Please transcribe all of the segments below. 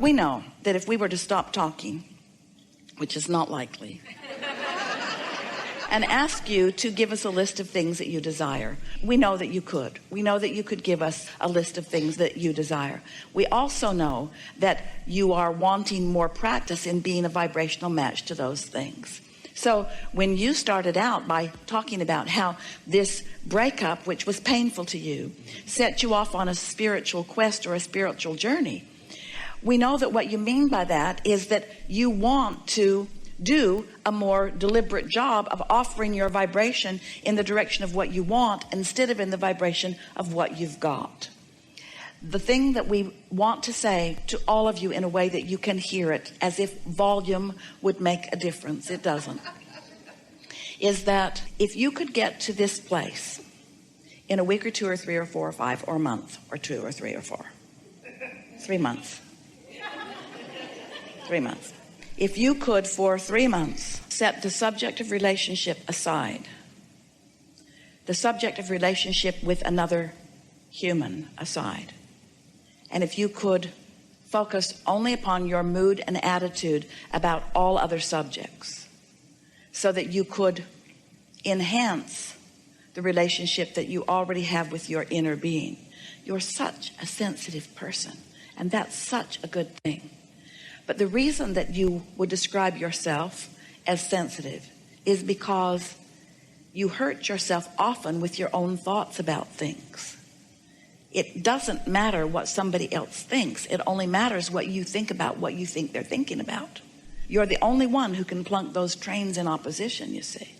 We know that if we were to stop talking, which is not likely, and ask you to give us a list of things that you desire, we know that you could. We know that you could give us a list of things that you desire. We also know that you are wanting more practice in being a vibrational match to those things. So when you started out by talking about how this breakup, which was painful to you, set you off on a spiritual quest or a spiritual journey, we know that what you mean by that is that you want to do a more deliberate job of offering your vibration in the direction of what you want instead of in the vibration of what you've got. The thing that we want to say to all of you in a way that you can hear it as if volume would make a difference, it doesn't, is that if you could get to this place in a week or 2 or 3 or 4 or 5 or a month or 2 or 3 or 4, 3 months, 3 months. If you could, for 3 months, set the subject of relationship aside, the subject of relationship with another human aside, and if you could focus only upon your mood and attitude about all other subjects, so that you could enhance the relationship that you already have with your inner being. You're such a sensitive person, and that's such a good thing. But the reason that you would describe yourself as sensitive is because you hurt yourself often with your own thoughts about things. It doesn't matter what somebody else thinks. It only matters what you think about what you think they're thinking about. You're the only one who can plunk those trains in opposition, you see.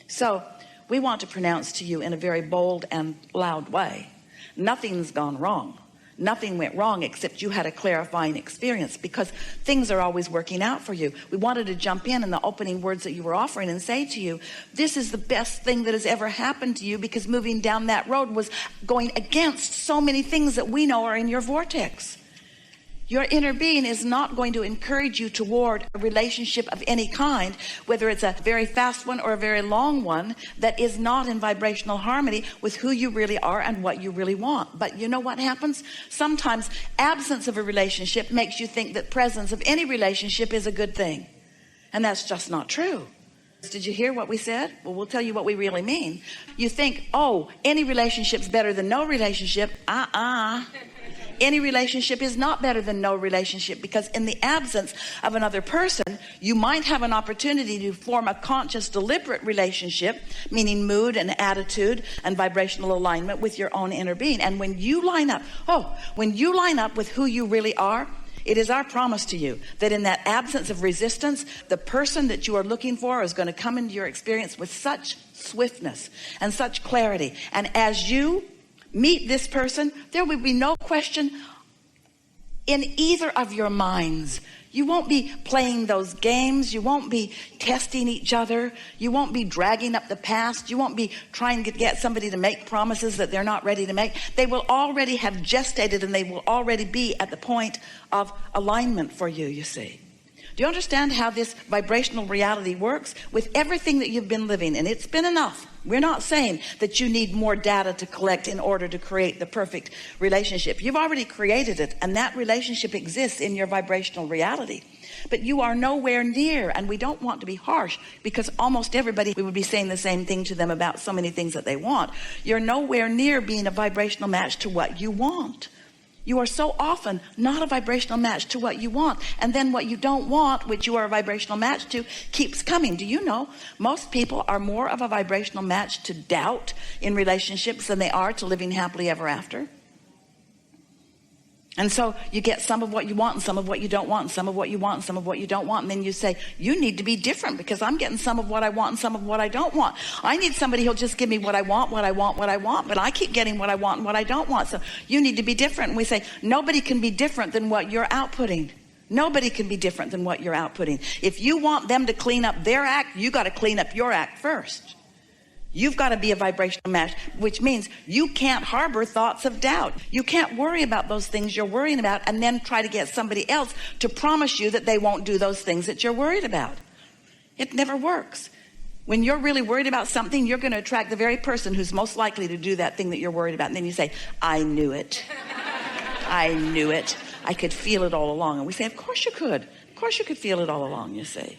So we want to pronounce to you in a very bold and loud way, nothing's gone wrong. Nothing went wrong except you had a clarifying experience, because things are always working out for you. We wanted to jump in the opening words that you were offering and say to you, this is the best thing that has ever happened to you, because moving down that road was going against so many things that we know are in your vortex. Your inner being is not going to encourage you toward a relationship of any kind, whether it's a very fast one or a very long one, that is not in vibrational harmony with who you really are and what you really want. But you know what happens? Sometimes absence of a relationship makes you think that presence of any relationship is a good thing. And that's just not true. Did you hear what we said? Well, we'll tell you what we really mean. You think, oh, any relationship's better than no relationship. Any relationship is not better than no relationship, because in the absence of another person, you might have an opportunity to form a conscious, deliberate relationship, meaning mood and attitude and vibrational alignment with your own inner being. And when you line up, with who you really are, it is our promise to you that in that absence of resistance, the person that you are looking for is going to come into your experience with such swiftness and such clarity. And as you meet this person, there will be no question in either of your minds. You won't be playing those games. You won't be testing each other. You won't be dragging up the past. You won't be trying to get somebody to make promises that they're not ready to make. They will already have gestated, and they will already be at the point of alignment for you, you see. Do you understand how this vibrational reality works? With everything that you've been living, and it's been enough. We're not saying that you need more data to collect in order to create the perfect relationship. You've already created it, and that relationship exists in your vibrational reality. But you are nowhere near, and we don't want to be harsh, because almost everybody, we would be saying the same thing to them about so many things that they want. You're nowhere near being a vibrational match to what you want. You are so often not a vibrational match to what you want. And then what you don't want, which you are a vibrational match to, keeps coming. Do you know most people are more of a vibrational match to doubt in relationships than they are to living happily ever after? And so you get some of what you want and some of what you don't want, and some of what you want and some of what you don't want. And then you say, you need to be different, because I'm getting some of what I want and some of what I don't want. I need somebody who'll just give me what I want, but I keep getting what I want and what I don't want. So you need to be different. And we say, nobody can be different than what you're outputting. Nobody can be different than what you're outputting. If you want them to clean up their act, you got to clean up your act first. You've got to be a vibrational match, which means you can't harbor thoughts of doubt. You can't worry about those things you're worrying about and then try to get somebody else to promise you that they won't do those things that you're worried about. It never works. When you're really worried about something, you're going to attract the very person who's most likely to do that thing that you're worried about. And then you say, I knew it. I knew it. I could feel it all along. And we say, of course you could. Of course you could feel it all along, you see.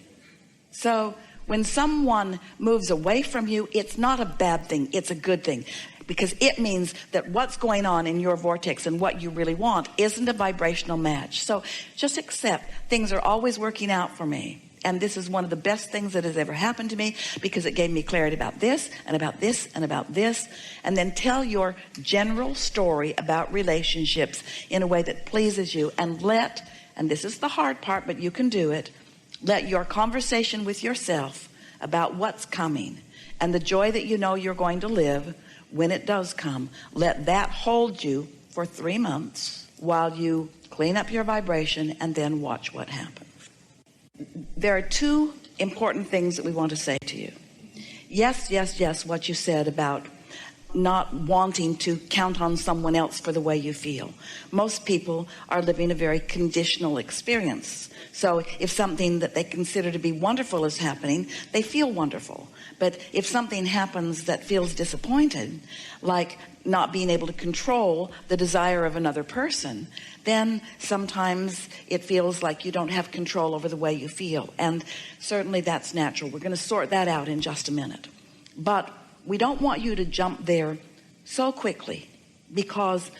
So when someone moves away from you, it's not a bad thing. It's a good thing, because it means that what's going on in your vortex and what you really want isn't a vibrational match. So just accept things are always working out for me. And this is one of the best things that has ever happened to me, because it gave me clarity about this and about this and about this. And then tell your general story about relationships in a way that pleases you, and and this is the hard part, but you can do it, let your conversation with yourself about what's coming and the joy that you know you're going to live when it does come, let that hold you for 3 months while you clean up your vibration, and then watch what happens. There are 2 important things that we want to say to you. Yes, what you said about not wanting to count on someone else for the way you feel. Most people are living a very conditional experience. So if something that they consider to be wonderful is happening, they feel wonderful. But if something happens that feels disappointed, like not being able to control the desire of another person, then sometimes it feels like you don't have control over the way you feel. And certainly that's natural. We're going to sort that out in just a minute. But we don't want you to jump there so quickly, because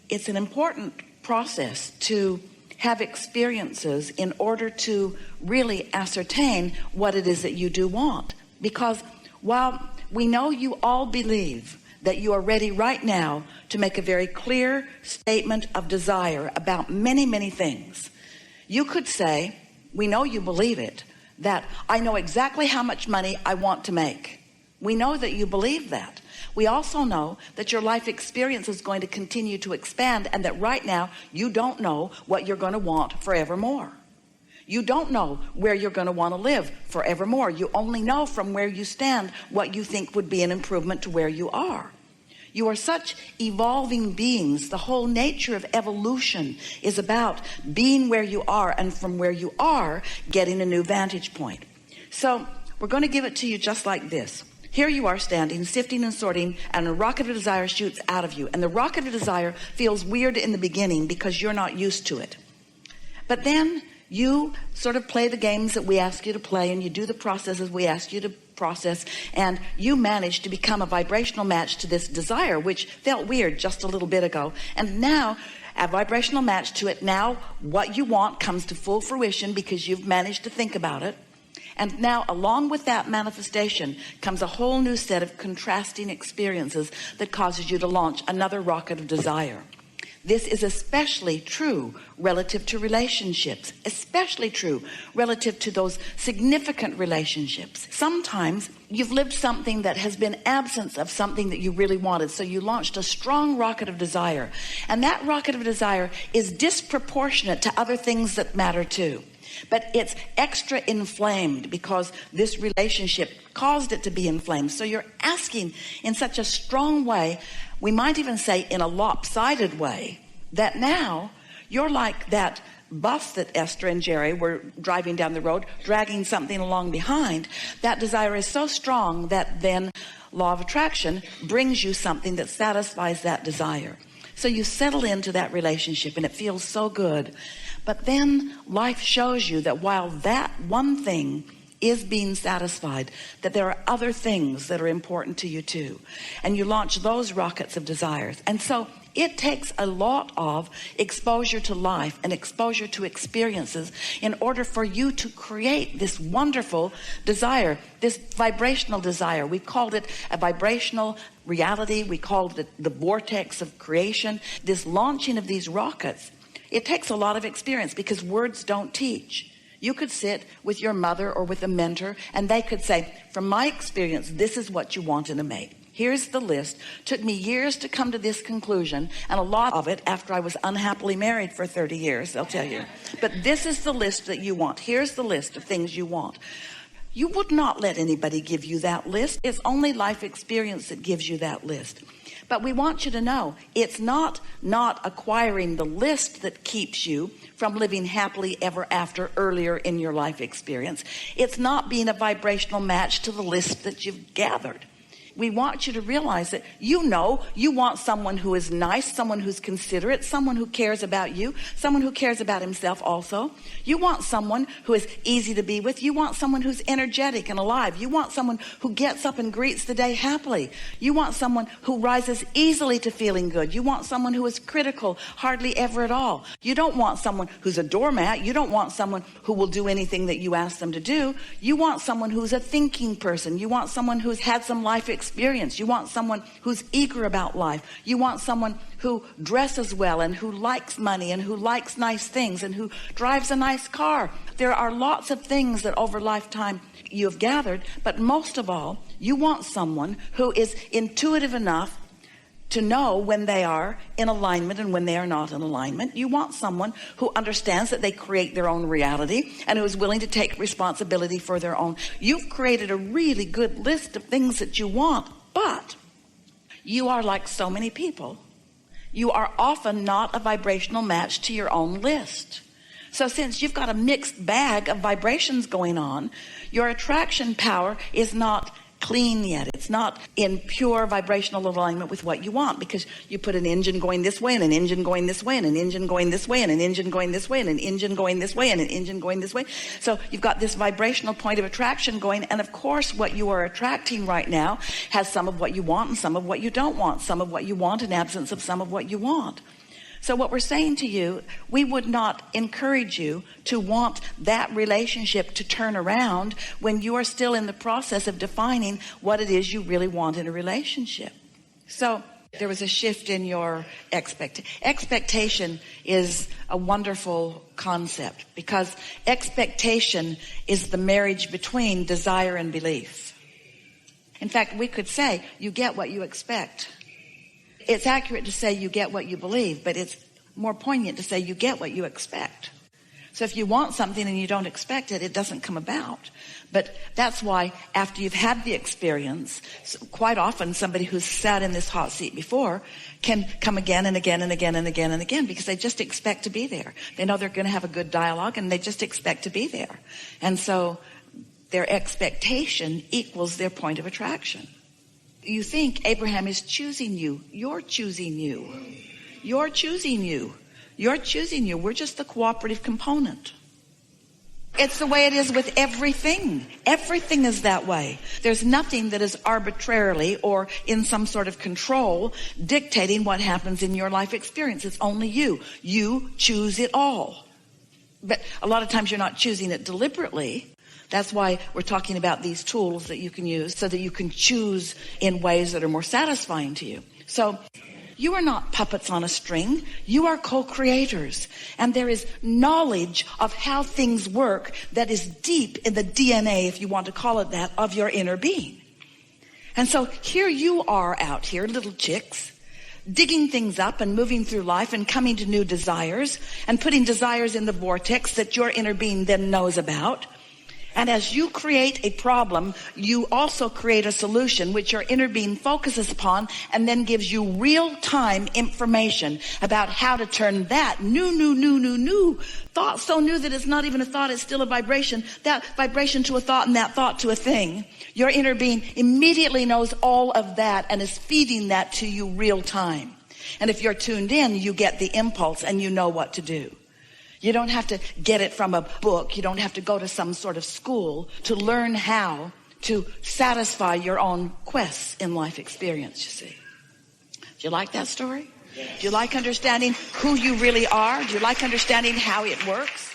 it's an important process to have experiences in order to really ascertain what it is that you do want. Because while we know you all believe that you are ready right now to make a very clear statement of desire about many, many things, you could say, we know you believe it, that I know exactly how much money I want to make. We know that you believe that. We also know that your life experience is going to continue to expand, and that right now you don't know what you're going to want forevermore. You don't know where you're going to want to live forevermore. You only know from where you stand what you think would be an improvement to where you are. You are such evolving beings. The whole nature of evolution is about being where you are, and from where you are, getting a new vantage point. So we're going to give it to you just like this. Here you are standing, sifting and sorting, and a rocket of desire shoots out of you. And the rocket of desire feels weird in the beginning because you're not used to it. But then you sort of play the games that we ask you to play, and you do the processes we ask you to process, and you manage to become a vibrational match to this desire, which felt weird just a little bit ago. And now a vibrational match to it. Now what you want comes to full fruition because you've managed to think about it. And now along with that manifestation comes a whole new set of contrasting experiences that causes you to launch another rocket of desire. This is especially true relative to relationships, especially true relative to those significant relationships. Sometimes you've lived something that has been absence of something that you really wanted. So you launched a strong rocket of desire. And that rocket of desire is disproportionate to other things that matter too. But it's extra inflamed because this relationship caused it to be inflamed. So you're asking in such a strong way, we might even say in a lopsided way, that now you're like that bus that Esther and Jerry were driving down the road, dragging something along behind. That desire is so strong that then law of attraction brings you something that satisfies that desire. So you settle into that relationship and it feels so good. But then life shows you that while that one thing is being satisfied, that there are other things that are important to you too. And you launch those rockets of desires. And so it takes a lot of exposure to life and exposure to experiences in order for you to create this wonderful desire, this vibrational desire. We called it a vibrational reality. We called it the vortex of creation. This launching of these rockets, it takes a lot of experience because words don't teach. You could sit with your mother or with a mentor and they could say, from my experience, this is what you want in a mate. Here's the list. Took me years to come to this conclusion, and a lot of it after I was unhappily married for 30 years, they'll tell you. But this is the list that you want. Here's the list of things you want. You would not let anybody give you that list. It's only life experience that gives you that list. But we want you to know it's not acquiring the list that keeps you from living happily ever after earlier in your life experience. It's not being a vibrational match to the list that you've gathered. We want you to realize that you want someone who is nice, someone who's considerate, someone who cares about you, someone who cares about himself also. You want someone who is easy to be with. You want someone who's energetic and alive. You want someone who gets up and greets the day happily. You want someone who rises easily to feeling good. You want someone who is critical hardly ever at all. You don't want someone who's a doormat. You don't want someone who will do anything that you ask them to do. You want someone who's a thinking person. You want someone who's had some life experience. You want someone who's eager about life. You want someone who dresses well and who likes money and who likes nice things and who drives a nice car. There are lots of things that over lifetime you have gathered, but most of all, you want someone who is intuitive enough to know when they are in alignment and when they are not in alignment. You want someone who understands that they create their own reality and who is willing to take responsibility for their own. You've created a really good list of things that you want, but you are like so many people. You are often not a vibrational match to your own list. So since you've got a mixed bag of vibrations going on, your attraction power is not clean yet. It's not in pure vibrational alignment with what you want, because you put an engine going this way and an engine going this way and an engine going this way and an engine going this way and an engine going this way and an engine going this way. So you've got this vibrational point of attraction going, and of course what you are attracting right now has some of what you want and some of what you don't want, some of what you want in absence of some of what you want. So what we're saying to you, we would not encourage you to want that relationship to turn around when you are still in the process of defining what it is you really want in a relationship. So there was a shift in your expectation is a wonderful concept, because expectation is the marriage between desire and belief. In fact, we could say you get what you expect. It's accurate to say you get what you believe, but it's more poignant to say you get what you expect. So if you want something and you don't expect it, it doesn't come about. But that's why after you've had the experience, quite often somebody who's sat in this hot seat before can come again and again and again and again and again, because they just expect to be there. They know they're going to have a good dialogue and they just expect to be there. And so their expectation equals their point of attraction. You think Abraham is choosing you. You're choosing you. You're choosing you. You're choosing you. We're just the cooperative component. It's the way it is with everything. Everything is that way. There's nothing that is arbitrarily or in some sort of control dictating what happens in your life experience. It's only you. You choose it all. But a lot of times you're not choosing it deliberately. That's why we're talking about these tools that you can use so that you can choose in ways that are more satisfying to you. So you are not puppets on a string. You are co-creators. And there is knowledge of how things work that is deep in the DNA, if you want to call it that, of your inner being. And so here you are out here, little chicks, digging things up and moving through life and coming to new desires and putting desires in the vortex that your inner being then knows about. And as you create a problem, you also create a solution which your inner being focuses upon and then gives you real-time information about how to turn that new thought, so new that it's not even a thought, it's still a vibration, that vibration to a thought and that thought to a thing. Your inner being immediately knows all of that and is feeding that to you real-time. And if you're tuned in, you get the impulse and you know what to do. You don't have to get it from a book. You don't have to go to some sort of school to learn how to satisfy your own quests in life experience, you see. Do you like that story? Yes. Do you like understanding who you really are? Do you like understanding how it works?